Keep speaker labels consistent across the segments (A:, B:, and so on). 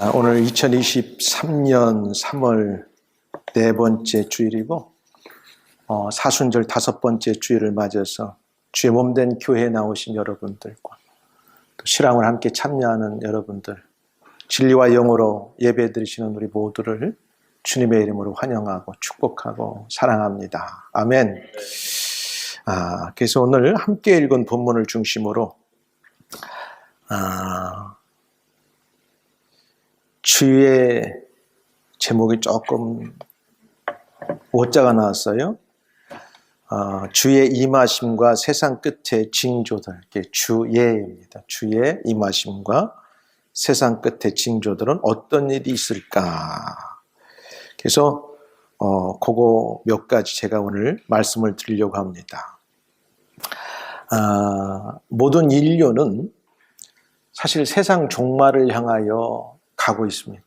A: 오늘 2023년 3월 네 번째 주일이고 사순절 다섯 번째 주일을 맞아서 주의 몸된 교회에 나오신 여러분들과 또 실황을 함께 참여하는 여러분들, 진리와 영으로 예배드리시는 우리 모두를 주님의 이름으로 환영하고 축복하고 사랑합니다. 아멘. 그래서 오늘 함께 읽은 본문을 중심으로 주의 제목이 조금 오자가 나왔어요. 주의 임하심과 세상 끝의 징조들. 주예입니다. 주의 임하심과 세상 끝의 징조들은 어떤 일이 있을까? 그래서 그거 몇 가지 제가 오늘 말씀을 드리려고 합니다. 모든 인류는 사실 세상 종말을 향하여 가고 있습니다.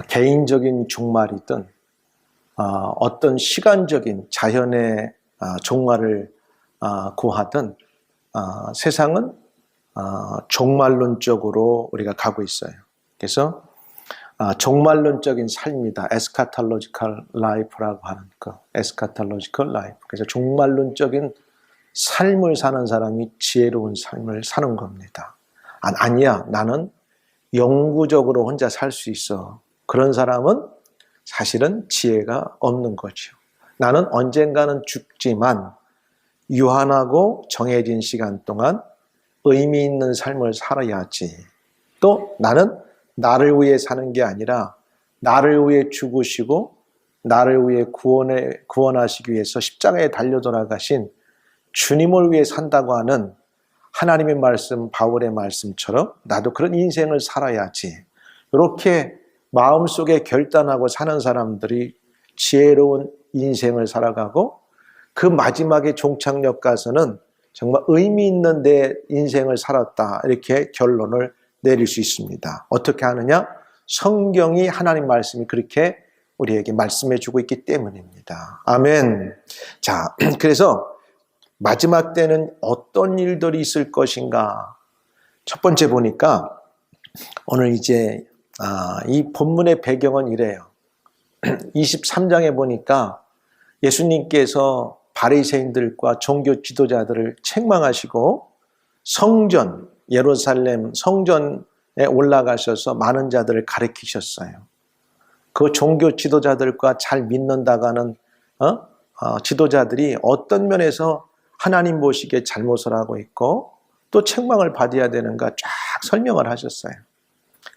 A: 개인적인 종말이든 어떤 시간적인 자연의 종말을 구하든 세상은 종말론적으로 우리가 가고 있어요. 그래서 종말론적인 삶이다. 에스카탈로지컬 라이프라고 하는 거. 에스카탈로지컬 라이프. 그래서 종말론적인 삶을 사는 사람이 지혜로운 삶을 사는 겁니다. 아니야, 나는 영구적으로 혼자 살 수 있어. 그런 사람은 사실은 지혜가 없는 거죠. 나는 언젠가는 죽지만 유한하고 정해진 시간 동안 의미 있는 삶을 살아야지. 또 나는 나를 위해 사는 게 아니라 나를 위해 죽으시고 나를 위해 구원하시기 위해서 십자가에 달려 돌아가신 주님을 위해 산다고 하는 하나님의 말씀, 바울의 말씀처럼 나도 그런 인생을 살아야지. 이렇게 마음속에 결단하고 사는 사람들이 지혜로운 인생을 살아가고 그 마지막에 종착역 가서는 정말 의미 있는 내 인생을 살았다. 이렇게 결론을 내릴 수 있습니다. 어떻게 하느냐? 성경이 하나님 말씀이 그렇게 우리에게 말씀해 주고 있기 때문입니다. 아멘. 자, 그래서 마지막 때는 어떤 일들이 있을 것인가? 첫 번째 보니까 오늘 이제 이 본문의 배경은 이래요. 23장에 보니까 예수님께서 바리새인들과 종교 지도자들을 책망하시고 성전, 예루살렘 성전에 올라가셔서 많은 자들을 가르치셨어요. 그 종교 지도자들과 잘 믿는다고 하는 지도자들이 어떤 면에서 하나님 보시기에 잘못을 하고 있고 또 책망을 받아야 되는가 쫙 설명을 하셨어요.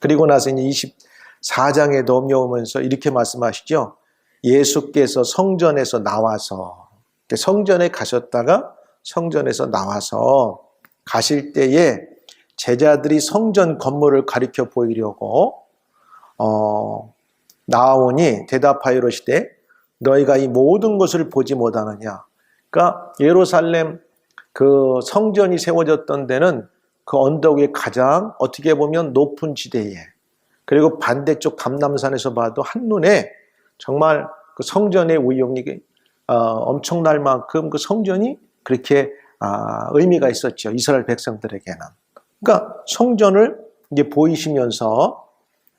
A: 그리고 나서 이제 24장에 넘어오면서 이렇게 말씀하시죠. 예수께서 성전에서 나와서, 성전에 가셨다가 성전에서 나와서 가실 때에 제자들이 성전 건물을 가리켜 보이려고 나오니 대답하여 이르시되 너희가 이 모든 것을 보지 못하느냐. 그러니까 예루살렘 그 성전이 세워졌던 데는 그 언덕 위에 가장 어떻게 보면 높은 지대에, 그리고 반대쪽 감람산에서 봐도 한눈에 정말 그 성전의 위용이 엄청날 만큼 그 성전이 그렇게 의미가 있었죠. 이스라엘 백성들에게는. 그러니까 성전을 이제 보이시면서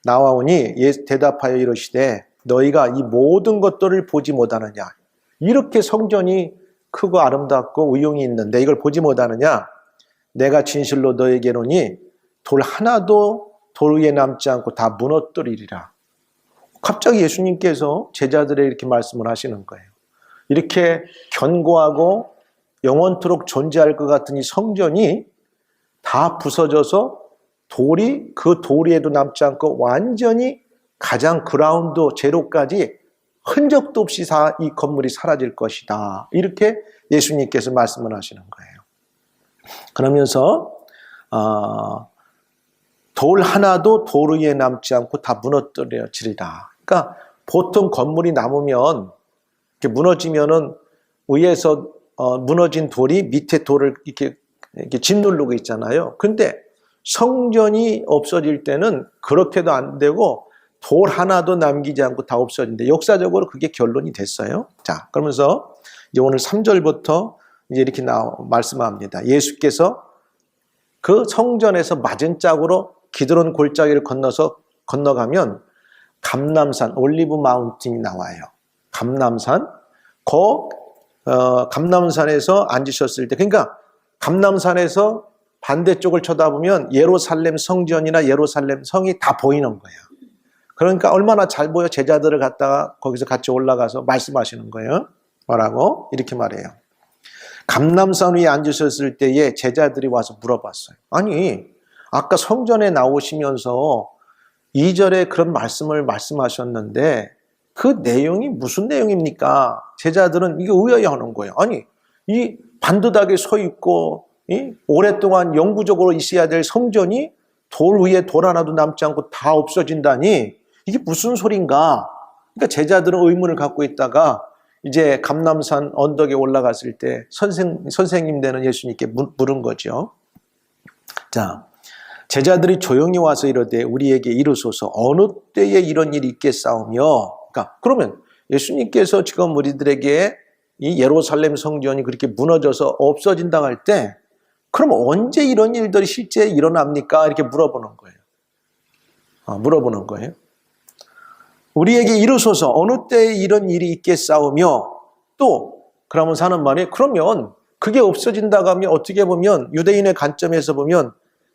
A: 나와오니 대답하여 이르시되 너희가 이 모든 것들을 보지 못하느냐. 이렇게 성전이 크고 아름답고 위용이 있는데 이걸 보지 못하느냐? 내가 진실로 너에게 이르노니 돌 하나도 돌 위에 남지 않고 다 무너뜨리리라. 갑자기 예수님께서 제자들에게 이렇게 말씀을 하시는 거예요. 이렇게 견고하고 영원토록 존재할 것 같은 이 성전이 다 부서져서 돌이 그 돌 위에도 남지 않고 완전히 가장 그라운드 제로까지 흔적도 없이 이 건물이 사라질 것이다. 이렇게 예수님께서 말씀을 하시는 거예요. 그러면서 돌 하나도 돌 위에 남지 않고 다 무너뜨려지리라. 그러니까 보통 건물이 남으면 이렇게 무너지면은 위에서 무너진 돌이 밑에 돌을 이렇게 짓누르고 있잖아요. 근데 성전이 없어질 때는 그렇게도 안 되고 돌 하나도 남기지 않고 다 없어진대. 역사적으로 그게 결론이 됐어요. 자, 그러면서 이제 오늘 3절부터 이제 이렇게 말씀합니다. 예수께서 그 성전에서 맞은 짝으로 기드론 골짜기를 건너서 건너가면 감람산, 올리브 마운틴이 나와요. 감람산, 감람산에서 앉으셨을 때, 그러니까 감람산에서 반대쪽을 쳐다보면 예루살렘 성전이나 예루살렘 성이 다 보이는 거예요. 그러니까 얼마나 잘 보여. 제자들을 갖다가 거기서 같이 올라가서 말씀하시는 거예요. 뭐라고? 이렇게 말해요. 감람산 위에 앉으셨을 때에 제자들이 와서 물어봤어요. 아니, 아까 성전에 나오시면서 2절에 그런 말씀을 말씀하셨는데 그 내용이 무슨 내용입니까? 제자들은 이게 의아해하는 거예요. 아니, 이 반듯하게 서 있고 오랫동안 영구적으로 있어야 될 성전이 돌 위에 돌 하나도 남지 않고 다 없어진다니 이게 무슨 소린가? 그러니까 제자들은 의문을 갖고 있다가 이제 감람산 언덕에 올라갔을 때 선생님 되는 예수님께 물은 거죠. 자, 제자들이 조용히 와서 이르되 우리에게 이르소서 어느 때에 이런 일이 있겠사오며. 그러니까 그러면 예수님께서 지금 우리들에게 이 예루살렘 성전이 그렇게 무너져서 없어진다고 할 때 그럼 언제 이런 일들이 실제 일어납니까? 이렇게 물어보는 거예요. 물어보는 거예요. 우리에게 이르소서 어느 때에 이런 일이 있겠사오며. 또 그러면서 하는 말이 그러면 그게 없어진다고 하면 어떻게 보면 유대인의 관점에서 보면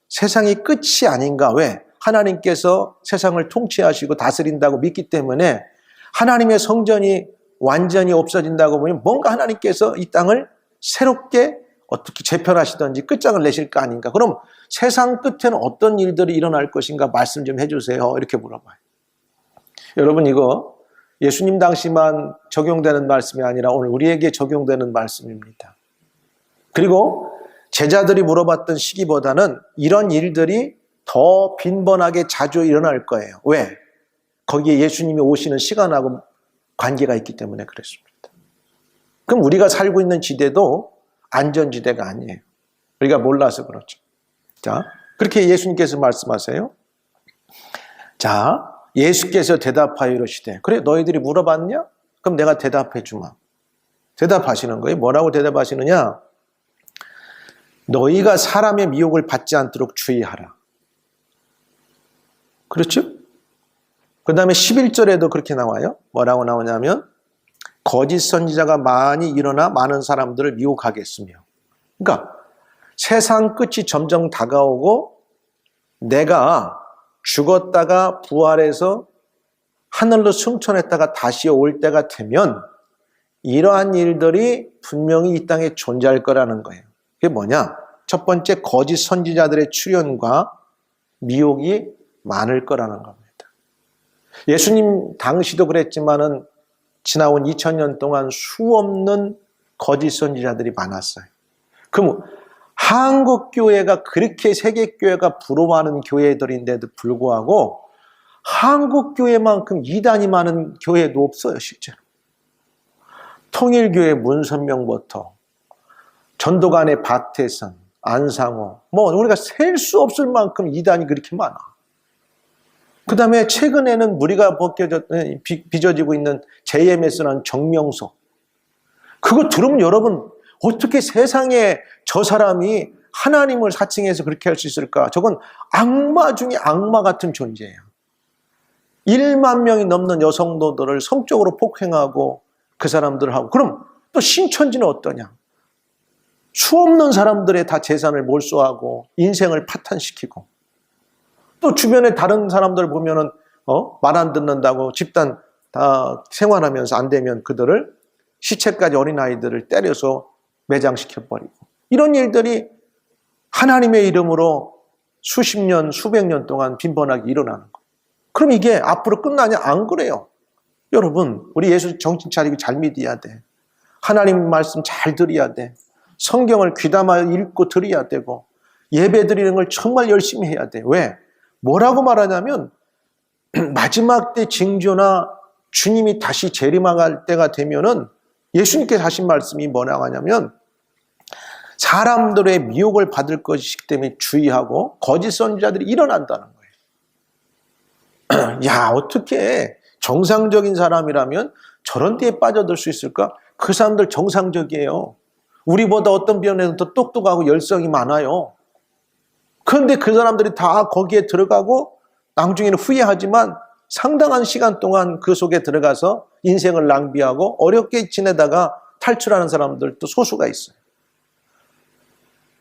A: 세상이 끝이 아닌가. 왜? 하나님께서 세상을 통치하시고 다스린다고 믿기 때문에 하나님의 성전이 완전히 없어진다고 보면 뭔가 하나님께서 이 땅을 새롭게 어떻게 재편하시든지 끝장을 내실 거 아닌가. 그럼 세상 끝에는 어떤 일들이 일어날 것인가 말씀 좀 해주세요. 이렇게 물어봐요. 여러분 이거 예수님 당시만 적용되는 말씀이 아니라 오늘 우리에게 적용되는 말씀입니다. 그리고 제자들이 물어봤던 시기보다는 이런 일들이 더 빈번하게 자주 일어날 거예요. 왜? 거기에 예수님이 오시는 시간하고 관계가 있기 때문에 그렇습니다. 그럼 우리가 살고 있는 지대도 안전지대가 아니에요. 우리가 몰라서 그렇죠. 자, 그렇게 예수님께서 말씀하세요. 자, 예수께서 대답하여 이르시되 그래 너희들이 물어봤냐? 그럼 내가 대답해 주마. 대답하시는 거예요. 뭐라고 대답하시느냐? 너희가 사람의 미혹을 받지 않도록 주의하라. 그렇죠? 그 다음에 11절에도 그렇게 나와요. 뭐라고 나오냐면 거짓 선지자가 많이 일어나 많은 사람들을 미혹하겠으며. 그러니까 세상 끝이 점점 다가오고 내가 죽었다가 부활해서 하늘로 승천했다가 다시 올 때가 되면 이러한 일들이 분명히 이 땅에 존재할 거라는 거예요. 그게 뭐냐? 첫 번째 거짓 선지자들의 출현과 미혹이 많을 거라는 겁니다. 예수님 당시도 그랬지만은 지나온 2000년 동안 수없는 거짓 선지자들이 많았어요. 그럼 한국 교회가 그렇게 세계 교회가 부러워하는 교회들인데도 불구하고 한국 교회만큼 이단이 많은 교회도 없어요, 실제로. 통일교회 문선명부터 전도관의 박태선, 안상호, 뭐 우리가 셀 수 없을 만큼 이단이 그렇게 많아. 그 다음에 최근에는 무리가 빚어지고 있는 JMS라는 정명석. 그거 들으면 여러분 어떻게 세상에 저 사람이 하나님을 사칭해서 그렇게 할 수 있을까? 저건 악마 중에 악마 같은 존재예요. 1만 명이 넘는 여성도들을 성적으로 폭행하고 그 사람들을 하고 그럼 또 신천지는 어떠냐? 수없는 사람들의 다 재산을 몰수하고 인생을 파탄시키고 또 주변에 다른 사람들 보면은 말 안 듣는다고 집단 다 생활하면서 안 되면 그들을 시체까지 어린아이들을 때려서 매장시켜버리고 이런 일들이 하나님의 이름으로 수십 년, 수백 년 동안 빈번하게 일어나는 거예요. 그럼 이게 앞으로 끝나냐? 안 그래요. 여러분, 우리 예수 정신 차리고 잘 믿어야 돼. 하나님 말씀 잘 들어야 돼. 성경을 귀담아 읽고 들어야 되고 예배 드리는 걸 정말 열심히 해야 돼. 왜? 뭐라고 말하냐면 마지막 때 징조나 주님이 다시 재림할 때가 되면은 예수님께서 하신 말씀이 뭐라고 하냐면 사람들의 미혹을 받을 것이기 때문에 주의하고 거짓 선지자들이 일어난다는 거예요. 야, 어떻게 정상적인 사람이라면 저런 데에 빠져들 수 있을까? 그 사람들 정상적이에요. 우리보다 어떤 면에서 더 똑똑하고 열성이 많아요. 그런데 그 사람들이 다 거기에 들어가고 나중에는 후회하지만 상당한 시간 동안 그 속에 들어가서 인생을 낭비하고 어렵게 지내다가 탈출하는 사람들도 소수가 있어요.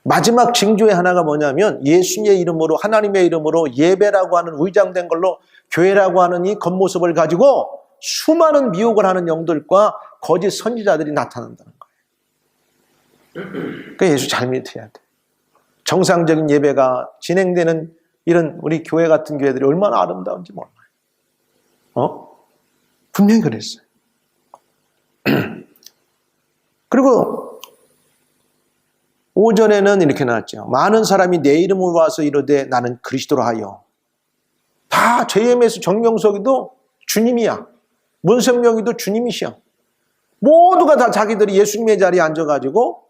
A: 마지막 징조의 하나가 뭐냐면 예수님의 이름으로, 하나님의 이름으로 예배라고 하는 의장된 걸로 교회라고 하는 이 겉모습을 가지고 수많은 미혹을 하는 영들과 거짓 선지자들이 나타난다는 거예요. 그러니까 예수 잘 믿어야 돼. 정상적인 예배가 진행되는 이런 우리 교회 같은 교회들이 얼마나 아름다운지 몰라요. 분명히 그랬어요. 그리고 오전에는 이렇게 나왔죠. 많은 사람이 내 이름으로 와서 이르되 나는 그리스도라 하여. 다 JMS 정명석이도 주님이야. 문선명이도 주님이시야. 모두가 다 자기들이 예수님의 자리에 앉아가지고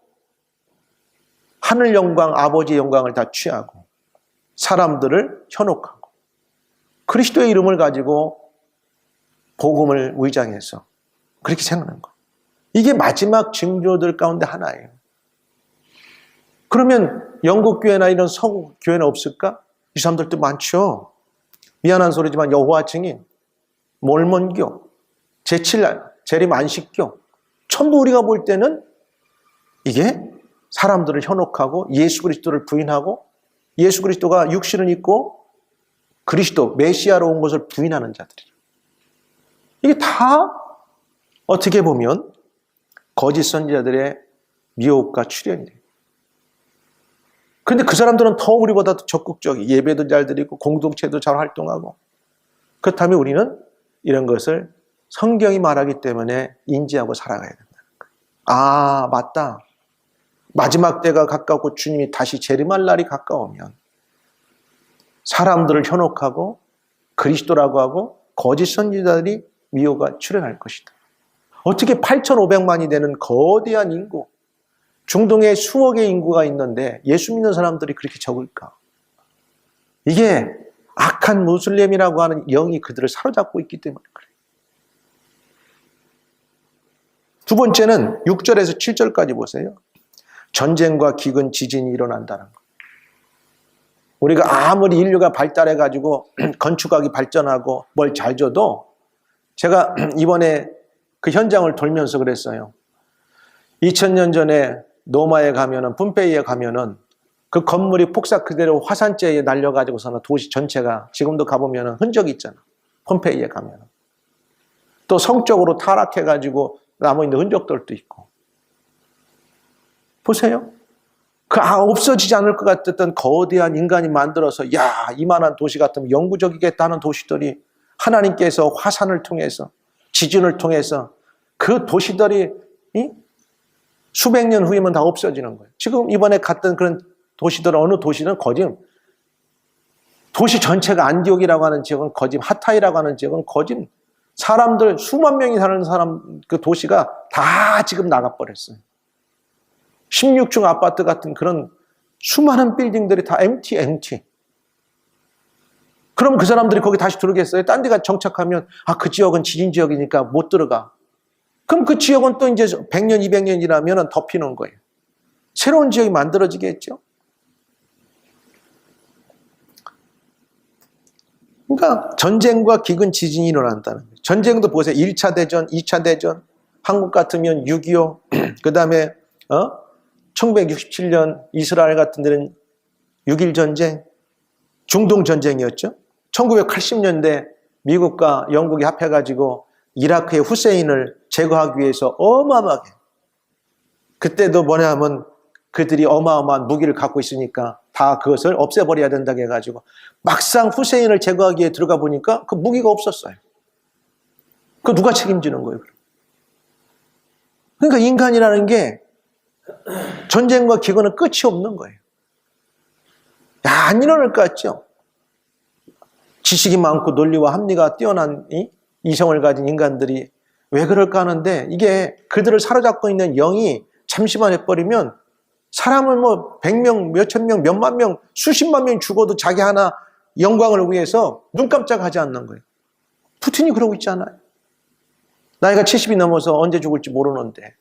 A: 하늘 영광, 아버지의 영광을 다 취하고 사람들을 현혹하고 그리스도의 이름을 가지고 복음을 위장해서 그렇게 생각하는 거예요. 이게 마지막 징조들 가운데 하나예요. 그러면 영국 교회나 이런 서구 교회는 없을까? 이 사람들도 많죠. 미안한 소리지만 여호와 증인, 몰몬교, 제7날, 재림 안식교 전부 우리가 볼 때는 이게 사람들을 현혹하고 예수 그리스도를 부인하고 예수 그리스도가 육신을 입고 그리스도, 메시아로 온 것을 부인하는 자들이에요. 이게 다 어떻게 보면 거짓 선지자들의 미혹과 출현이에요. 그런데 그 사람들은 더 우리보다 더 적극적이 예배도 잘 드리고 공동체도 잘 활동하고 그렇다면 우리는 이런 것을 성경이 말하기 때문에 인지하고 살아가야 된다는 거예요. 아, 맞다. 마지막 때가 가깝고 주님이 다시 재림할 날이 가까우면 사람들을 현혹하고 그리스도라고 하고 거짓 선지자들이 미혹과 출현할 것이다. 어떻게 8,500만이 되는 거대한 인구, 중동에 수억의 인구가 있는데 예수 믿는 사람들이 그렇게 적을까? 이게 악한 무슬림이라고 하는 영이 그들을 사로잡고 있기 때문에 그래요. 두 번째는 6절에서 7절까지 보세요. 전쟁과 기근, 지진이 일어난다는 거. 우리가 아무리 인류가 발달해가지고 건축학이 발전하고 뭘 잘 줘도 제가 이번에 그 현장을 돌면서 그랬어요. 2000년 전에 노마에 가면은, 폼페이에 가면은 그 건물이 폭삭 그대로 화산재에 날려가지고서는 도시 전체가 지금도 가보면은 흔적이 있잖아. 폼페이에 가면은. 또 성적으로 타락해가지고 남아있는 흔적들도 있고. 보세요. 그 없어지지 않을 것 같았던 거대한 인간이 만들어서 야, 이만한 도시 같으면 영구적이겠다 하는 도시들이 하나님께서 화산을 통해서 지진을 통해서 그 도시들이 수백 년 후이면 다 없어지는 거예요. 지금 이번에 갔던 그런 도시들 어느 도시는 거짐 도시 전체가 안디옥이라고 하는 지역은 거짐, 하타이라고 하는 지역은 거짐 사람들 수만 명이 사는 사람 그 도시가 다 지금 나가버렸어요. 16층 아파트 같은 그런 수많은 빌딩들이 다 empty. 그럼 그 사람들이 거기 다시 들어오겠어요? 딴 데가 정착하면 그 지역은 지진 지역이니까 못 들어가. 그럼 그 지역은 또 이제 100년, 200년 지나면 덮이는 거예요. 새로운 지역이 만들어지겠죠? 그러니까 전쟁과 기근, 지진이 일어난다는 거예요. 전쟁도 보세요. 1차 대전, 2차 대전, 한국 같으면 6.25, 그 다음에 1967년 이스라엘 같은 데는 6.1 전쟁, 중동 전쟁이었죠. 1980년대 미국과 영국이 합해가지고 이라크의 후세인을 제거하기 위해서 어마어마하게 그때도 뭐냐면 그들이 어마어마한 무기를 갖고 있으니까 다 그것을 없애버려야 된다고 해가지고 막상 후세인을 제거하기 위해 들어가 보니까 그 무기가 없었어요. 그 누가 책임지는 거예요? 그러니까 인간이라는 게 전쟁과 기근은 끝이 없는 거예요. 안 일어날 것 같죠? 지식이 많고 논리와 합리가 뛰어난 이성을 가진 인간들이 왜 그럴까 하는데 이게 그들을 사로잡고 있는 영이 잠시만 해버리면 사람을 100명, 몇천 명, 몇만 명, 수십만 명 죽어도 자기 하나 영광을 위해서 눈 깜짝하지 않는 거예요. 푸틴이 그러고 있지 않아요? 나이가 70이 넘어서 언제 죽을지 모르는데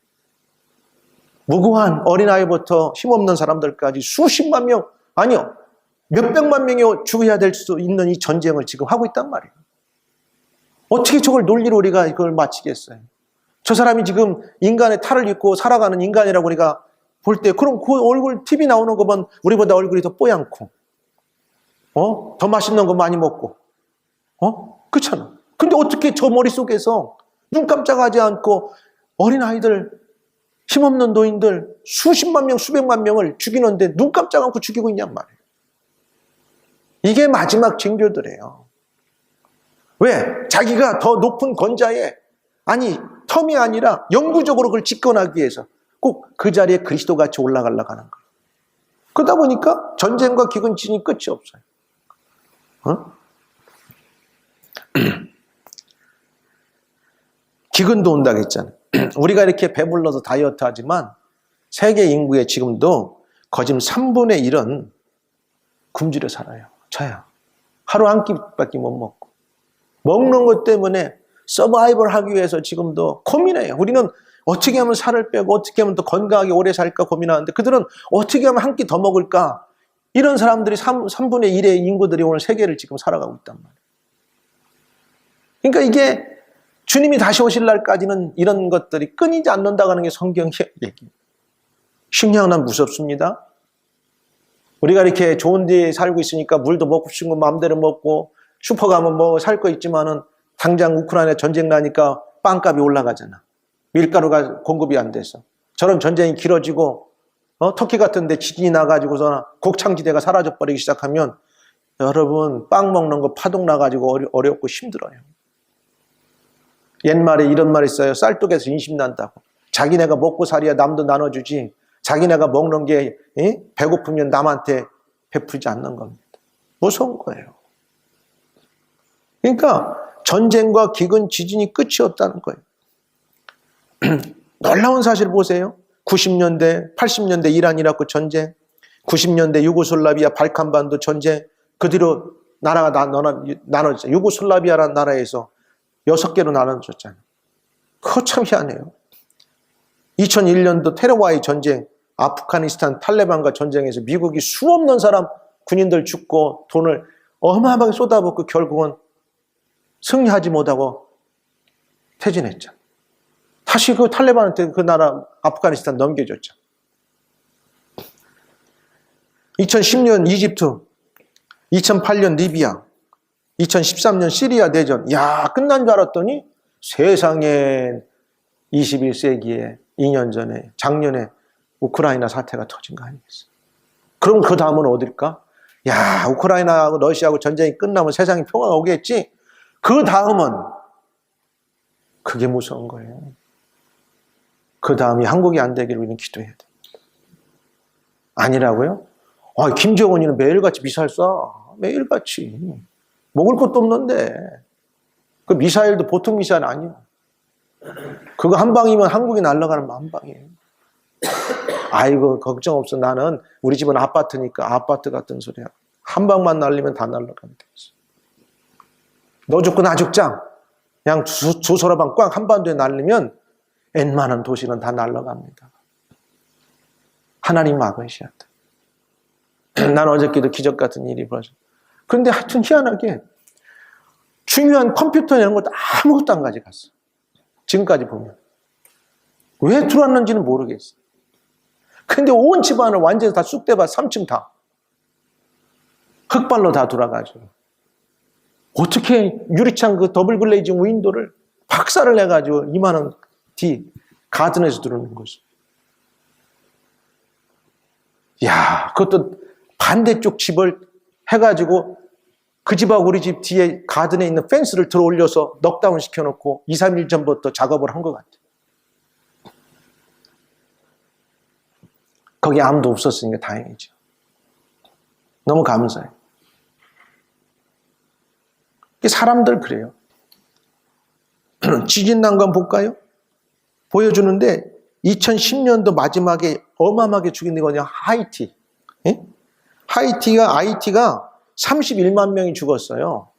A: 무고한 어린아이부터 힘없는 사람들까지 수십만 명, 아니요, 몇백만 명이 죽어야 될 수 있는 이 전쟁을 지금 하고 있단 말이에요. 어떻게 저걸 논리로 우리가 이걸 마치겠어요? 저 사람이 지금 인간의 탈을 입고 살아가는 인간이라고 우리가 볼 때, 그럼 그 얼굴 TV 나오는 거 보면 우리보다 얼굴이 더 뽀얗고, 더 맛있는 거 많이 먹고, 그렇잖아. 근데 어떻게 저 머릿속에서 눈 깜짝하지 않고 어린아이들, 힘없는 노인들 수십만 명, 수백만 명을 죽이는데 눈 깜짝 않고 죽이고 있냔 말이에요. 이게 마지막 징조들이에요. 왜? 자기가 더 높은 권자에, 아니 텀이 아니라 영구적으로 그걸 집권하기 위해서 꼭 그 자리에 그리스도같이 올라가려고 하는 거예요. 그러다 보니까 전쟁과 기근 지진이 끝이 없어요. 기근도 온다고 했잖아요. 우리가 이렇게 배불러서 다이어트 하지만 세계 인구의 지금도 거진 3분의 1은 굶주려 살아요. 저야. 하루 한 끼밖에 못 먹고. 먹는 것 때문에 서바이벌 하기 위해서 지금도 고민해요. 우리는 어떻게 하면 살을 빼고 어떻게 하면 더 건강하게 오래 살까 고민하는데, 그들은 어떻게 하면 한 끼 더 먹을까? 이런 사람들이 3분의 1의 인구들이 오늘 세계를 지금 살아가고 있단 말이에요. 그러니까 이게 주님이 다시 오실 날까지는 이런 것들이 끊이지 않는다고 하는 게 성경의 얘기예요. 식량난 무섭습니다. 우리가 이렇게 좋은 데 살고 있으니까 물도 먹고 싶은 거 마음대로 먹고, 슈퍼 가면 뭐 살 거 있지만은 당장 우크라이나 전쟁 나니까 빵값이 올라가잖아. 밀가루가 공급이 안 돼서. 저런 전쟁이 길어지고 터키 같은 데 지진이 나가지고서 곡창지대가 사라져버리기 시작하면 여러분 빵 먹는 거 파동 나가지고 어렵고 힘들어요. 옛말에 이런 말이 있어요. 쌀떡에서 인심 난다고. 자기네가 먹고 살이야 남도 나눠주지, 자기네가 먹는 게 배고프면 남한테 베풀지 않는 겁니다. 무서운 거예요. 그러니까 전쟁과 기근 지진이 끝이 없다는 거예요. 놀라운 사실 보세요. 90년대, 80년대 이란 이라크 전쟁, 90년대 유고슬라비아 발칸반도 전쟁, 그 뒤로 나라가 나눠졌죠. 유고슬라비아라는 나라에서 6개로 나눠졌잖아요. 그거 참 희한해요. 2001년도 테러와의 전쟁, 아프가니스탄 탈레반과 전쟁에서 미국이 수없는 사람 군인들 죽고 돈을 어마어마하게 쏟아붓고 결국은 승리하지 못하고 퇴진했죠. 다시 그 탈레반한테 그 나라 아프가니스탄 넘겨줬죠. 2010년 이집트, 2008년 리비아, 2013년 시리아 대전. 야, 끝난 줄 알았더니 세상에 21세기에 2년 전에 작년에 우크라이나 사태가 터진 거 아니겠어요? 그럼 그 다음은 어딜까? 야, 우크라이나하고 러시아하고 전쟁이 끝나면 세상에 평화가 오겠지? 그 다음은 그게 무서운 거예요. 그 다음이 한국이 안 되기를 우리는 기도해야 돼. 아니라고요? 김정은이는 매일같이 미사일 쏴. 매일같이. 먹을 것도 없는데. 그 미사일도 보통 미사일 아니야. 그거 한 방이면 한국이 날아가는 한 방이에요. 아이고 걱정 없어. 나는 우리 집은 아파트니까. 아파트 같은 소리야. 한 방만 날리면 다 날아가면 되겠어. 너 죽고 나 죽자. 그냥 두 서라방 꽝 한반도에 날리면 웬만한 도시는 다 날아갑니다. 하나님 막으셔야 돼. 난 어저께도 기적 같은 일이 벌어졌어. 그런데 하여튼 희한하게 중요한 컴퓨터 이런 것도 아무것도 안 가져갔어. 지금까지 보면. 왜 들어왔는지는 모르겠어. 근데 온 집안을 완전히 다 쑥대밭 3층 다 흙발로 다 돌아가지고 어떻게 유리창 그 더블 글레이징 윈도를 박살을 내가지고 이만한 뒤 가든에서 들어오는 거죠. 야, 그것도 반대쪽 집을 해가지고 그 집하고 우리 집 뒤에 가든에 있는 펜스를 들어 올려서 넉다운 시켜놓고 2, 3일 전부터 작업을 한 것 같아요. 거기 아무도 없었으니까 다행이죠. 너무 감사해요. 사람들 그래요. 지진 난 건 볼까요? 보여주는데 2010년도 마지막에 어마어마하게 죽인 데가 어디냐? 하이티. 하이티가 31만 명이 죽었어요.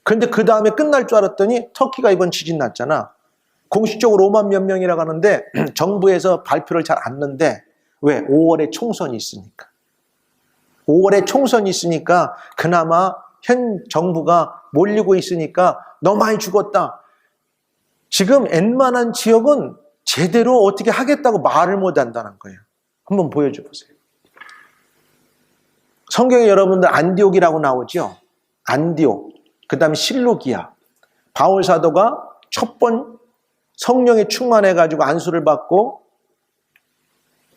A: 그런데 그 다음에 끝날 줄 알았더니 터키가 이번 지진 났잖아. 공식적으로 5만 몇 명이라고 하는데 정부에서 발표를 잘 안 하는데 왜? 5월에 총선이 있으니까. 5월에 총선이 있으니까 그나마 현 정부가 몰리고 있으니까 너무 많이 죽었다. 지금 웬만한 지역은 제대로 어떻게 하겠다고 말을 못 한다는 거예요. 한번 보여줘 보세요. 성경에 여러분들 안디옥이라고 나오죠. 안디옥, 그 다음에 실루기아. 바울 사도가 첫 번 성령에 충만해가지고 안수를 받고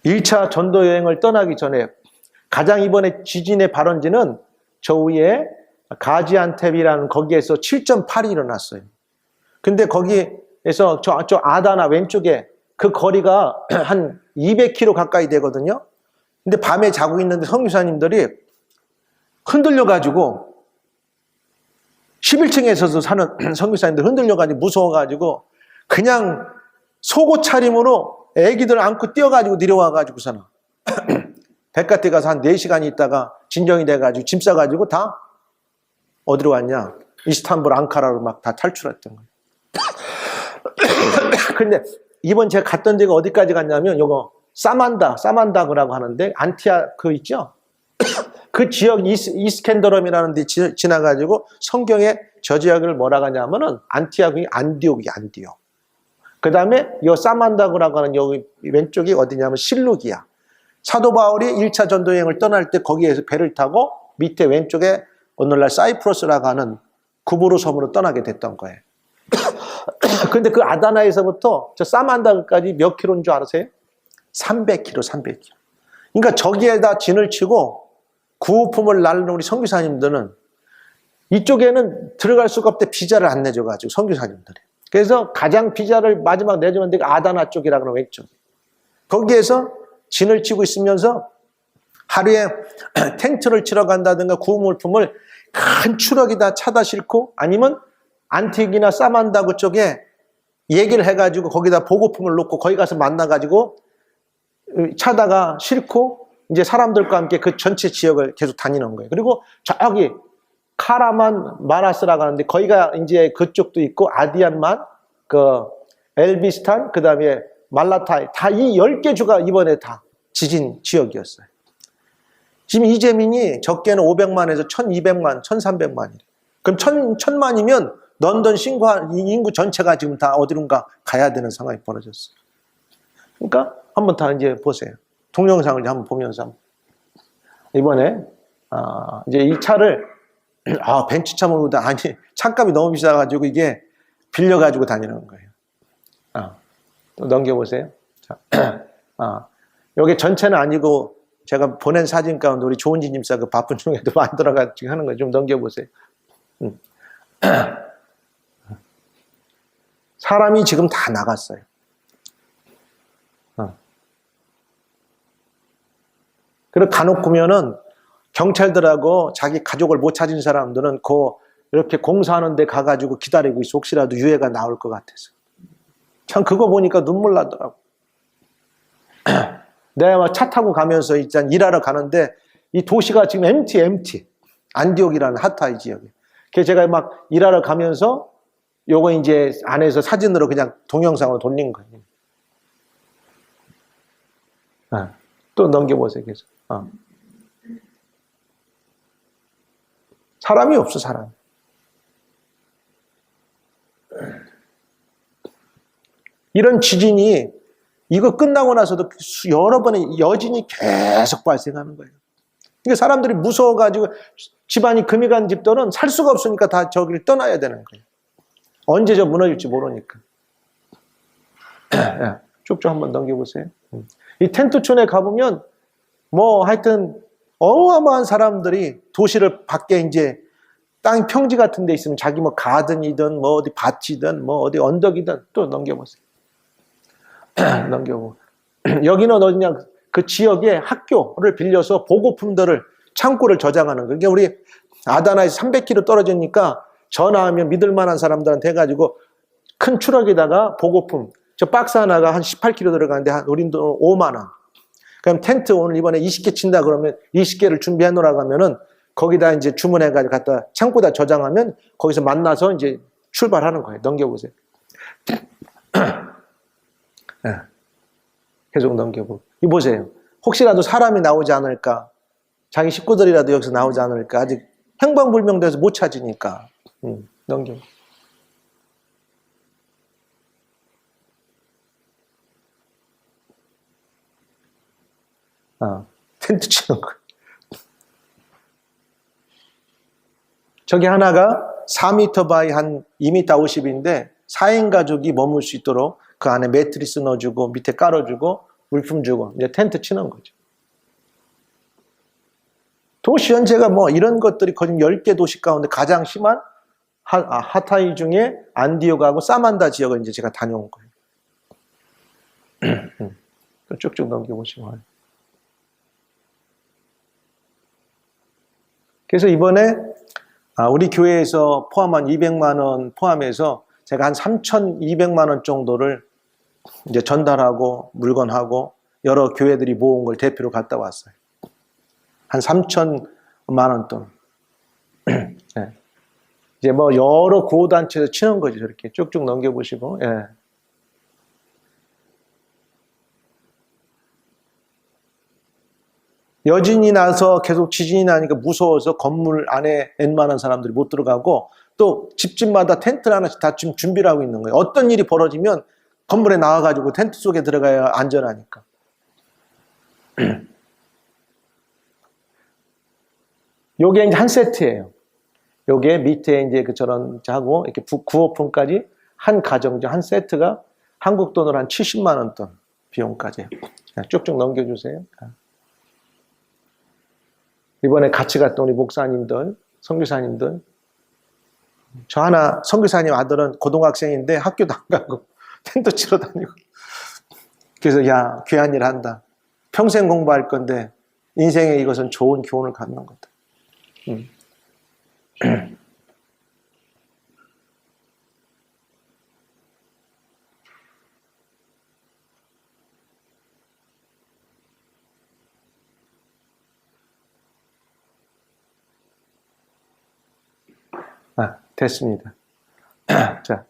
A: 1차 전도 여행을 떠나기 전에 가장 이번에 지진의 발원지는 저 위에 가지안텝이라는 거기에서 7.8이 일어났어요. 근데 거기에서 저 아다나 왼쪽에 그 거리가 한 200km 가까이 되거든요. 근데 밤에 자고 있는데 선교사님들이 흔들려가지고 11층에서도 사는 선교사님들 흔들려가지고 무서워가지고 그냥 속옷 차림으로 애기들 안고 뛰어가지고 내려와가지고서는 백가태 가서 한 4시간 있다가 진정이 돼가지고 짐 싸가지고 다 어디로 왔냐? 이스탄불, 앙카라로 막 다 탈출했던 거예요. 근데 이번 제가 갔던 데가 어디까지 갔냐면 요거 사만다그라고 하는데 안티아 그 있죠? 그 지역 이스켄더럼이라는 데 지나가지고 성경에 저 지역을 뭐라고 하냐면은 안티아국이 안디옥이 안디옥. 그 다음에 요 사만다그라고 하는 여기 왼쪽이 어디냐면 실루기야. 사도 바울이 1차 전도여행을 떠날 때 거기에서 배를 타고 밑에 왼쪽에 오늘날 사이프러스라고 하는 구브로 섬으로 떠나게 됐던 거예요. 근데 그 아다나에서부터 저 사만다까지 몇 킬로인 줄 아세요? 300km, 300km. 그러니까 저기에다 진을 치고 구호품을 날리는 우리 선교사님들은 이쪽에는 들어갈 수가 없대. 비자를 안 내줘가지고 선교사님들이. 그래서 가장 비자를 마지막 내주는 데가 아다나 쪽이라고 하는 왼쪽. 거기에서 진을 치고 있으면서 하루에 텐트를 치러 간다든가 구호물품을 큰 추럭에다 차다 싣고 아니면 안틱이나 사만다그 쪽에 얘기를 해가지고 거기다 보고품을 놓고 거기 가서 만나가지고 차다가 싣고 이제 사람들과 함께 그 전체 지역을 계속 다니는 거예요. 그리고 저기 카라만 마라스라고 하는데 거기가 이제 그쪽도 있고 아디안만, 그 엘비스탄, 그 다음에 말라타이 다 이 10개 주가 이번에 다 지진 지역이었어요. 지금 이재민이 적게는 500만에서 1200만, 1300만이래요. 그럼 1000만이면 런던 인구 전체가 지금 다 어디론가 가야 되는 상황이 벌어졌어요. 그러니까 한번 다 이제 보세요. 동영상을 한번 보면서 이번에 이제 이 차를 벤츠차만 오다 아니 차값이 너무 비싸가지고 이게 빌려가지고 다니는 거예요. 또 넘겨보세요. 자, 여기 전체는 아니고 제가 보낸 사진 가운데 우리 조은지 집사 그 바쁜 중에도 만들어가지고 하는 거 좀 넘겨보세요. 사람이 지금 다 나갔어요. 그리고 간혹 보면은 경찰들하고 자기 가족을 못 찾은 사람들은 이렇게 공사하는 데 가가지고 기다리고 있어. 혹시라도 유해가 나올 것 같아서. 참 그거 보니까 눈물 나더라고. 내가 막 차 타고 가면서 일하러 가는데 이 도시가 지금 empty. 안디옥이라는 하타이 지역에. 그래서 제가 막 일하러 가면서 요거 이제 안에서 사진으로 그냥 동영상으로 돌린 거예요. 또 넘겨보세요. 계속. 사람이 없어, 사람. 이런 지진이 이거 끝나고 나서도 여러 번의 여진이 계속 발생하는 거예요. 그러니까 사람들이 무서워가지고 집안이 금이 간 집들은 살 수가 없으니까 다 저기를 떠나야 되는 거예요. 언제 저 무너질지 모르니까. 쭉쭉 한번 넘겨보세요. 이 텐트촌에 가보면 뭐 하여튼 어마어마한 사람들이 도시를 밖에 이제 땅 평지 같은 데 있으면 자기 뭐 가든이든 뭐 어디 밭이든 뭐 어디 언덕이든 또 넘겨보세요. 넘겨보고 여기는 어디냐 그 지역의 학교를 빌려서 보고품들을 창고를 저장하는 거예요. 그러니까 우리 아다나에서 300km 떨어지니까 전화하면 믿을 만한 사람들한테 해가지고 큰 트럭에다가 보고품 저 박스 하나가 한 18kg 들어가는데 우린 돈 5만 원. 그럼 텐트 오늘 이번에 20개 친다 그러면 20개를 준비해 놓으라고 하면은 거기다 이제 주문해가지고 갖다 창고다 저장하면 거기서 만나서 이제 출발하는 거예요. 넘겨보세요. 계속 넘겨보고. 이 보세요. 혹시라도 사람이 나오지 않을까. 자기 식구들이라도 여기서 나오지 않을까. 아직 행방불명돼서 못 찾으니까. 넘겨. 텐트 치는 거. 저기 하나가 4m 바이 한 2m 50인데 4인 가족이 머물 수 있도록 그 안에 매트리스 넣어주고 밑에 깔아주고 물품 주고 이제 텐트 치는 거죠. 도시 전체가 뭐 이런 것들이 거의 10개 도시 가운데 가장 심한 하타이 중에 안디오가하고 사만다 지역을 이제 제가 다녀온 거예요. 쭉쭉 넘겨보시면. 그래서 이번에 우리 교회에서 포함한 200만 원 포함해서 제가 한 3,200만 원 정도를 이제 전달하고 물건하고 여러 교회들이 모은 걸 대표로 갔다 왔어요. 한 3,000만 원 돈. 네. 이제 뭐 여러 구호단체에서 치는 거죠. 저렇게 쭉쭉 넘겨보시고. 예. 여진이 나서 계속 지진이 나니까 무서워서 건물 안에 웬만한 사람들이 못 들어가고 또 집집마다 텐트를 하나씩 다 지금 준비를 하고 있는 거예요. 어떤 일이 벌어지면 건물에 나와가지고 텐트 속에 들어가야 안전하니까. 요게 이제 한 세트예요. 요게 밑에 이제 저런 하고 이렇게 구호품까지 한 가정죠. 한 세트가 한국 돈으로 한 70만 원 돈 비용까지. 쭉쭉 넘겨주세요. 이번에 같이 갔던 우리 목사님들, 선교사님들. 저 하나 선교사님 아들은 고등학생인데 학교도 안 가고 텐트 치러 다니고. 그래서 야, 귀한 일 한다. 평생 공부할 건데 인생에 이것은 좋은 교훈을 갖는 거다. 됐습니다. 자,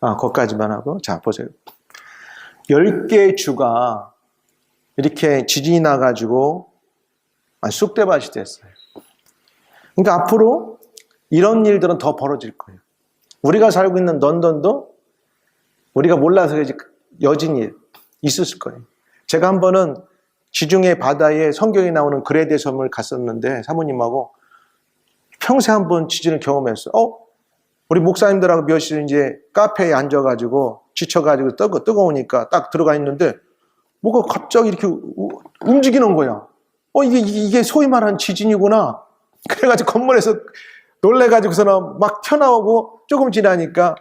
A: 거기까지만 하고. 자, 보세요. 10개의 주가 이렇게 지진이 나가지고 쑥대밭이 됐어요. 그러니까 앞으로 이런 일들은 더 벌어질 거예요. 우리가 살고 있는 런던도 우리가 몰라서 여진이 있었을 거예요. 제가 한 번은 지중해 바다에 성경에 나오는 그레데 섬을 갔었는데 사모님하고 평생 한 번 지진을 경험했어요. 우리 목사님들하고 몇시 이제 카페에 앉아가지고 지쳐가지고 뜨거우니까 딱 들어가 있는데 뭐가 갑자기 이렇게 움직이는 거야. 이게 소위 말하는 지진이구나. 그래가지고 건물에서 놀래가지고서는 막 튀어나오고 조금 지나니까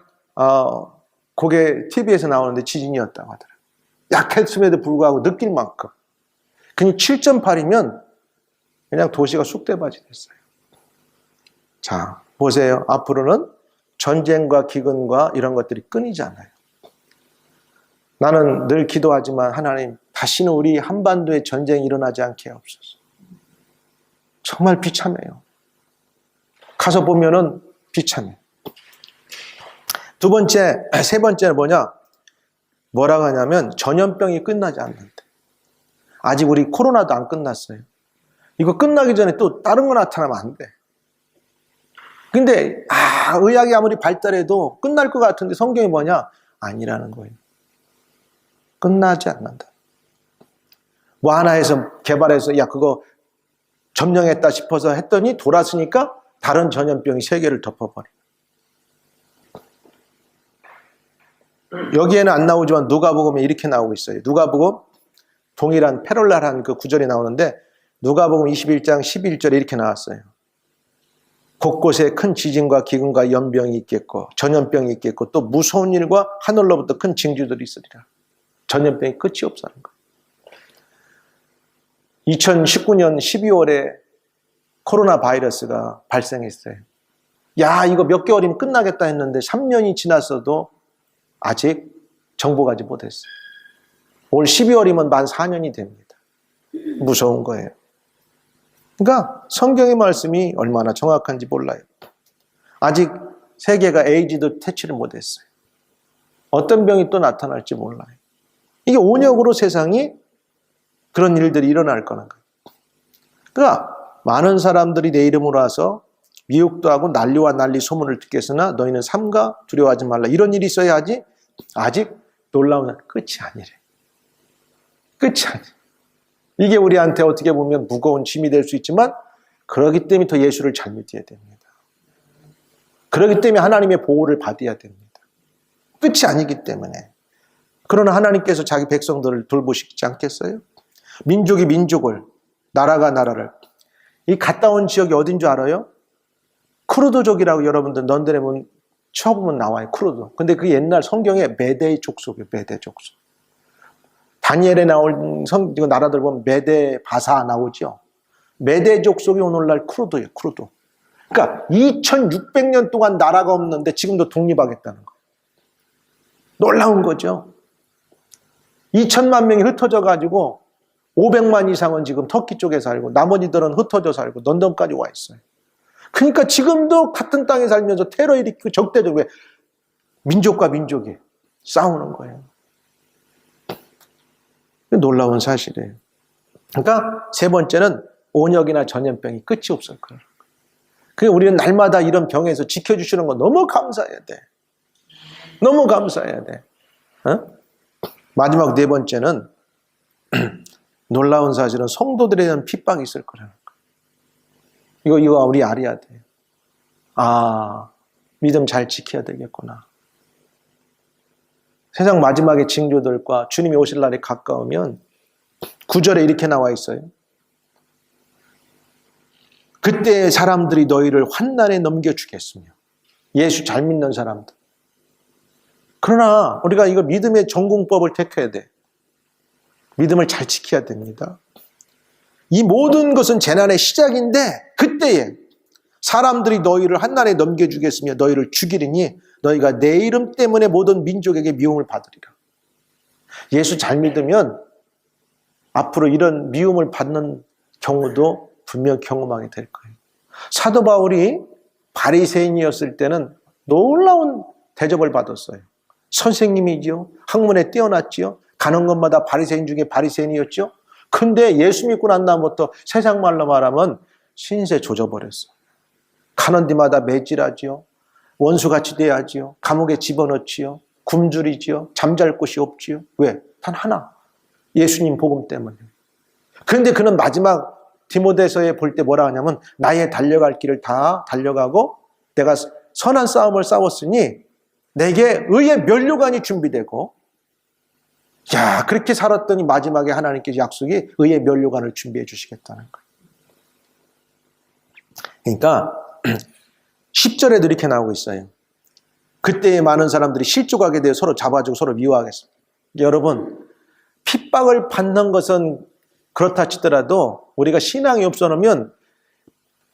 A: 그게 TV에서 나오는데 지진이었다고 하더라고요. 약했음에도 불구하고 느낄 만큼. 그냥 7.8이면 그냥 도시가 쑥대밭이 됐어요. 자, 보세요. 앞으로는 전쟁과 기근과 이런 것들이 끊이지 않아요. 나는 늘 기도하지만 하나님, 다시는 우리 한반도에 전쟁이 일어나지 않게 하옵소서. 정말 비참해요. 가서 보면은 비참해. 두 번째, 세 번째는 뭐라고 하냐면 전염병이 끝나지 않는데. 아직 우리 코로나도 안 끝났어요. 이거 끝나기 전에 또 다른 거 나타나면 안 돼. 근데 의학이 아무리 발달해도 끝날 것 같은데 성경이 아니라는 거예요. 끝나지 않는다. 뭐 하나 해서 개발해서 그거 점령했다 싶어서 했더니 돌았으니까 다른 전염병이 세계를 덮어버려. 여기에는 안 나오지만 누가복음에 이렇게 나오고 있어요. 누가복음 동일한 패럴랄한 그 구절이 나오는데 누가복음 21장 11절에 이렇게 나왔어요. 곳곳에 큰 지진과 기근과 연병이 있겠고 전염병이 있겠고 또 무서운 일과 하늘로부터 큰 징조들이 있으리라. 전염병이 끝이 없다는 거예요. 2019년 12월에 코로나 바이러스가 발생했어요. 이거 몇 개월이면 끝나겠다 했는데 3년이 지났어도 아직 정복하지 못했어요. 올 12월이면 만 4년이 됩니다. 무서운 거예요. 그러니까 성경의 말씀이 얼마나 정확한지 몰라요. 아직 세계가 에이즈도 퇴치를 못했어요. 어떤 병이 또 나타날지 몰라요. 이게 온역으로 세상이 그런 일들이 일어날 거는 거예요. 그러니까 많은 사람들이 내 이름으로 와서 미혹도 하고 난리와 난리 소문을 듣겠으나 너희는 삼가 두려워하지 말라. 이런 일이 있어야지. 아직 놀라운 끝이 아니래. 끝이 아니래. 이게 우리한테 어떻게 보면 무거운 짐이 될 수 있지만 그러기 때문에 더 예수를 잘 믿어야 됩니다. 그러기 때문에 하나님의 보호를 받아야 됩니다. 끝이 아니기 때문에. 그러나 하나님께서 자기 백성들을 돌보시지 않겠어요? 민족이 민족을, 나라가 나라를. 이 갔다 온 지역이 어딘 줄 알아요? 쿠르드족이라고 여러분들 런던에 보면 쳐보면 나와요. 쿠르드. 근데 그 옛날 성경에 메대 족속이에요. 메대 족속. 다니엘에 나올 나라들 보면 메대 바사 나오죠. 메대 족속이 오늘날 쿠르드예요. 쿠르드. 그러니까 2600년 동안 나라가 없는데 지금도 독립하겠다는 거예요. 놀라운 거죠. 2000만 명이 흩어져 가지고 500만 이상은 지금 터키 쪽에 살고 나머지들은 흩어져 살고 런던까지 와 있어요. 그러니까 지금도 같은 땅에 살면서 테러 일으키고 적대적으로 민족과 민족이 싸우는 거예요. 놀라운 사실이에요. 그러니까 세 번째는 온역이나 전염병이 끝이 없을 거예요. 그래서 우리는 날마다 이런 병에서 지켜주시는 거 너무 감사해야 돼. 너무 감사해야 돼. 어? 마지막 네 번째는 놀라운 사실은 성도들에 대한 핍박이 있을 거라는 거. 이거 우리 알아야 돼. 아, 믿음 잘 지켜야 되겠구나. 세상 마지막의 징조들과 주님이 오실 날이 가까우면 9절에 이렇게 나와 있어요. 그때 사람들이 너희를 환난에 넘겨주겠으며. 예수 잘 믿는 사람들. 그러나 우리가 이거 믿음의 전공법을 택해야 돼. 믿음을 잘 지켜야 됩니다. 이 모든 것은 재난의 시작인데 그때에 사람들이 너희를 환난에 넘겨주겠으며 너희를 죽이리니 너희가 내 이름 때문에 모든 민족에게 미움을 받으리라. 예수 잘 믿으면 앞으로 이런 미움을 받는 경우도 분명 경험하게 될 거예요. 사도 바울이 바리새인이었을 때는 놀라운 대접을 받았어요. 선생님이죠. 학문에 뛰어났지요. 가는 곳마다 바리새인 중에 바리새인이었죠. 근데 예수 믿고 난 다음부터 세상 말로 말하면 신세 조져버렸어요. 가는 데마다 매질하지요. 원수같이 돼야지요. 감옥에 집어넣지요. 굶주리지요. 잠잘 곳이 없지요. 왜? 단 하나. 예수님 복음 때문에. 그런데 그는 마지막 디모데서에 볼 때 뭐라 하냐면 나의 달려갈 길을 다 달려가고 내가 선한 싸움을 싸웠으니 내게 의의 면류관이 준비되고 야 그렇게 살았더니 마지막에 하나님께서 약속이 의의 면류관을 준비해 주시겠다는 거예요. 그러니까 10절에도 이렇게 나오고 있어요. 그때에 많은 사람들이 실족하게 되어 서로 잡아주고 서로 미워하겠습니다. 여러분 핍박을 받는 것은 그렇다 치더라도 우리가 신앙이 없어놓으면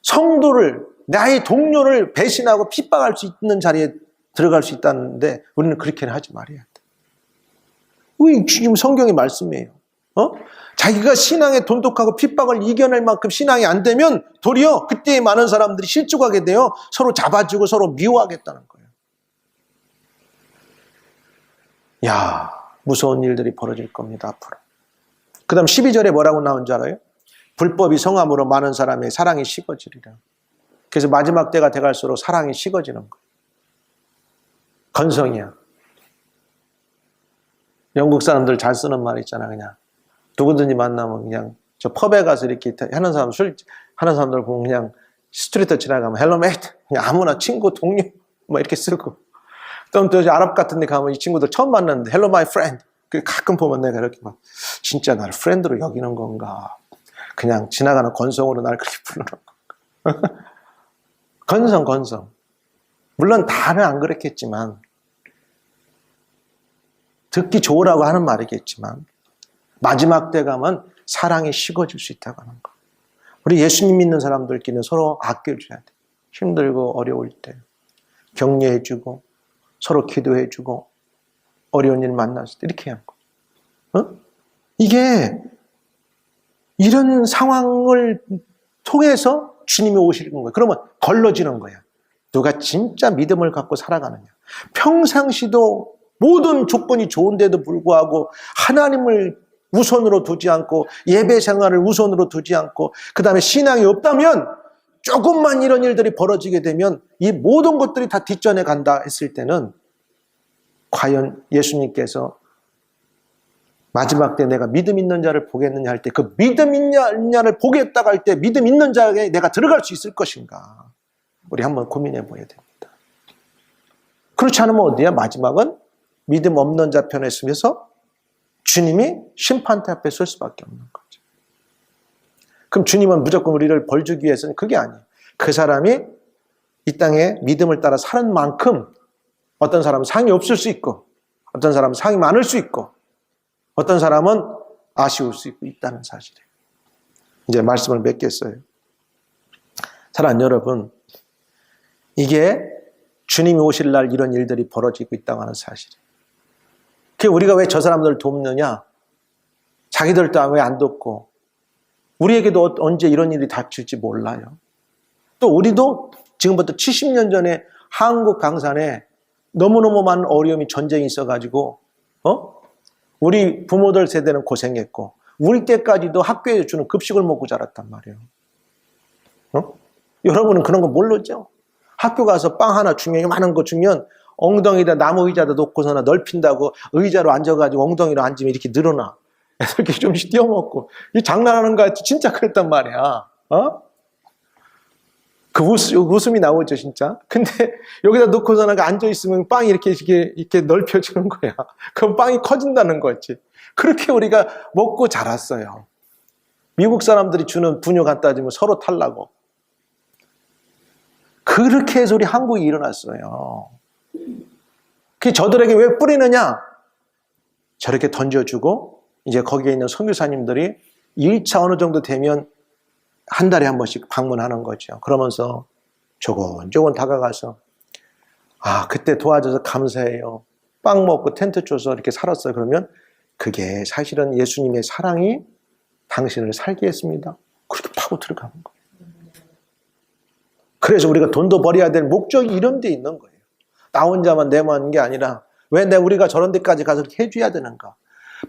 A: 성도를 나의 동료를 배신하고 핍박할 수 있는 자리에 들어갈 수 있다는데 우리는 그렇게는 하지 말아야 돼. 우리 지금 성경의 말씀이에요. 자기가 신앙에 돈독하고 핍박을 이겨낼 만큼 신앙이 안 되면 도리어 그때에 많은 사람들이 실족하게 되어 서로 잡아주고 서로 미워하겠다는 거예요. 야, 무서운 일들이 벌어질 겁니다, 앞으로. 그 다음 12절에 뭐라고 나온 줄 알아요? 불법이 성함으로 많은 사람의 사랑이 식어지리라. 그래서 마지막 때가 돼갈수록 사랑이 식어지는 거예요. 건성이야. 영국 사람들 잘 쓰는 말 있잖아. 그냥 누구든지 만나면 그냥 저 펍에 가서 이렇게 하는 사람 술 하는 사람들 보면 그냥 스트리트 지나가면 헬로 메이트 그냥 아무나 친구 동료 뭐 이렇게 쓰고 또 아랍 같은 데 가면 이 친구들 처음 만났는데 헬로 마이 프렌드 가끔 보면 내가 이렇게 막 진짜 나를 프렌드로 여기는 건가 그냥 지나가는 건성으로 나를 그렇게 부르는 건가 건성 물론 다는 안 그렇겠지만 듣기 좋으라고 하는 말이겠지만 마지막 때 가면 사랑이 식어질 수 있다고 하는 거. 우리 예수님 믿는 사람들끼리는 서로 아껴줘야 돼. 힘들고 어려울 때 격려해주고 서로 기도해주고 어려운 일 만났을 때 이렇게 하는 거. 이게 이런 상황을 통해서 주님이 오시는 거예요. 그러면 걸러지는 거야. 누가 진짜 믿음을 갖고 살아가느냐. 평상시도 모든 조건이 좋은데도 불구하고 하나님을 우선으로 두지 않고 예배 생활을 우선으로 두지 않고 그 다음에 신앙이 없다면 조금만 이런 일들이 벌어지게 되면 이 모든 것들이 다 뒷전에 간다 했을 때는 과연 예수님께서 마지막 때 내가 믿음 있는 자를 보겠느냐 할 때 그 믿음 있는 자를 보겠다고 할 때 믿음 있는 자에게 내가 들어갈 수 있을 것인가? 우리 한번 고민해 봐야 됩니다. 그렇지 않으면 어디야? 마지막은 믿음 없는 자 편에 서면서 주님이 심판대 앞에 설 수밖에 없는 거죠. 그럼 주님은 무조건 우리를 벌 주기 위해서는 그게 아니에요. 그 사람이 이 땅에 믿음을 따라 사는 만큼 어떤 사람은 상이 없을 수 있고 어떤 사람은 상이 많을 수 있고 어떤 사람은 아쉬울 수 있다는 사실이에요. 이제 말씀을 맺겠어요. 사랑하는 여러분, 이게 주님이 오실 날 이런 일들이 벌어지고 있다고 하는 사실이에요. 그게 우리가 왜 저 사람들을 돕느냐? 자기들도 왜 안 돕고 우리에게도 언제 이런 일이 닥칠지 몰라요. 또 우리도 지금부터 70년 전에 한국 강산에 너무너무 많은 어려움이 전쟁이 있어가지고 우리 부모들 세대는 고생했고 우리 때까지도 학교에 주는 급식을 먹고 자랐단 말이에요. 여러분은 그런 거 모르죠? 학교 가서 빵 하나 주면 많은 거 주면 엉덩이에다 나무 의자도 놓고서나 넓힌다고 의자로 앉아가지고 엉덩이로 앉으면 이렇게 늘어나. 이렇게 좀씩 띄워먹고 이 장난하는 거 같지 진짜 그랬단 말이야. 그 웃음이 나오죠 진짜. 근데 여기다 놓고서나 앉아있으면 빵이 이렇게 넓혀지는 거야. 그럼 빵이 커진다는 거지. 그렇게 우리가 먹고 자랐어요. 미국 사람들이 주는 분유 갖다 주면 서로 탈라고. 그렇게 해서 우리 한국이 일어났어요. 그게 저들에게 왜 뿌리느냐? 저렇게 던져주고 이제 거기에 있는 선교사님들이 1차 어느 정도 되면 한 달에 한 번씩 방문하는 거죠. 그러면서 조곤조곤 다가가서 그때 도와줘서 감사해요. 빵 먹고 텐트 쳐서 이렇게 살았어요. 그러면 그게 사실은 예수님의 사랑이 당신을 살게 했습니다. 그렇게 파고 들어가는 거예요. 그래서 우리가 돈도 벌어야 될 목적이 이런 데 있는 거예요. 나 혼자만 내모하는 게 아니라 왜 우리가 저런 데까지 가서 해줘야 되는가?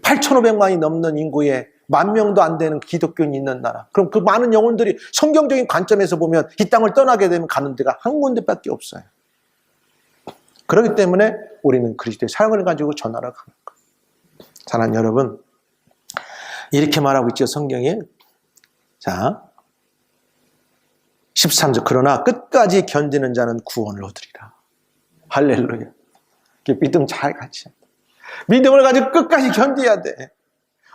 A: 8,500만이 넘는 인구에 10,000명도 안 되는 기독교인이 있는 나라. 그럼 그 많은 영혼들이 성경적인 관점에서 보면 이 땅을 떠나게 되면 가는 데가 한 군데밖에 없어요. 그렇기 때문에 우리는 그리스도의 사랑을 가지고 전하러 가는 거예요. 사랑하는 여러분, 이렇게 말하고 있죠 성경에. 자, 13절 그러나 끝까지 견디는 자는 구원을 얻으리라. 할렐루야. 믿음 잘 같이. 믿음을 가지고 끝까지 견뎌야 돼.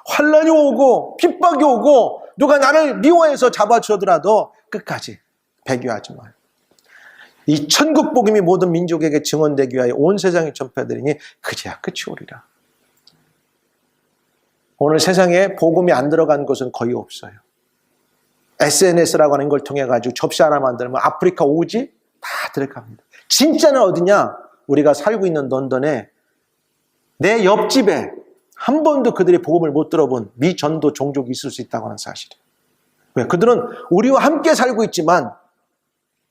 A: 환난이 오고 핍박이 오고 누가 나를 미워해서 잡아주더라도 끝까지 배교하지 마요. 이 천국 복음이 모든 민족에게 증언되기 위하여 온 세상에 전파되리니 그제야 끝이 오리라. 오늘 세상에 복음이 안 들어간 곳은 거의 없어요. SNS라고 하는 걸 통해 가지고 접시 하나 만들면 아프리카 오지 다 들어갑니다. 진짜는 어디냐? 우리가 살고 있는 런던에 내 옆집에 한 번도 그들의 복음을 못 들어본 미전도 종족이 있을 수 있다고 하는 사실이에요. 왜? 그들은 우리와 함께 살고 있지만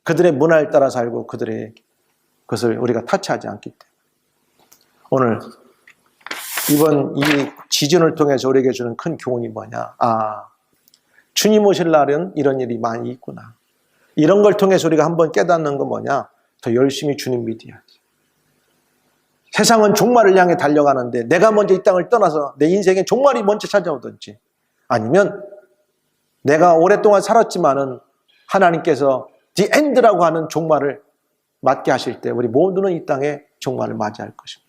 A: 그들의 문화를 따라 살고 그들의 것을 우리가 타치하지 않기 때문에 오늘 이번 이 지진을 통해서 우리에게 주는 큰 교훈이 뭐냐? 주님 오실 날은 이런 일이 많이 있구나. 이런 걸 통해서 우리가 한번 깨닫는 건 뭐냐? 더 열심히 주님 믿어야지. 세상은 종말을 향해 달려가는데 내가 먼저 이 땅을 떠나서 내 인생에 종말이 먼저 찾아오든지 아니면 내가 오랫동안 살았지만은 하나님께서 The End라고 하는 종말을 맞게 하실 때 우리 모두는 이 땅에 종말을 맞이할 것입니다.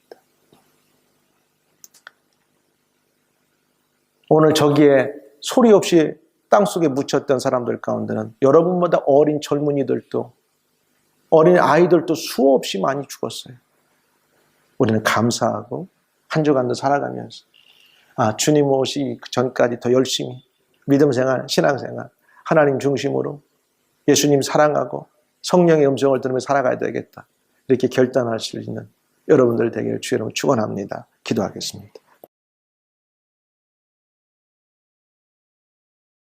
A: 오늘 저기에 소리 없이 땅속에 묻혔던 사람들 가운데는 여러분보다 어린 젊은이들도 어린 아이들도 수없이 많이 죽었어요. 우리는 감사하고 한 주간도 살아가면서 주님 오시기 전까지 더 열심히 믿음생활, 신앙생활 하나님 중심으로 예수님 사랑하고 성령의 음성을 들으며 살아가야 되겠다. 이렇게 결단할 수 있는 여러분들 되기를 주의 이름으로 축원합니다. 기도하겠습니다.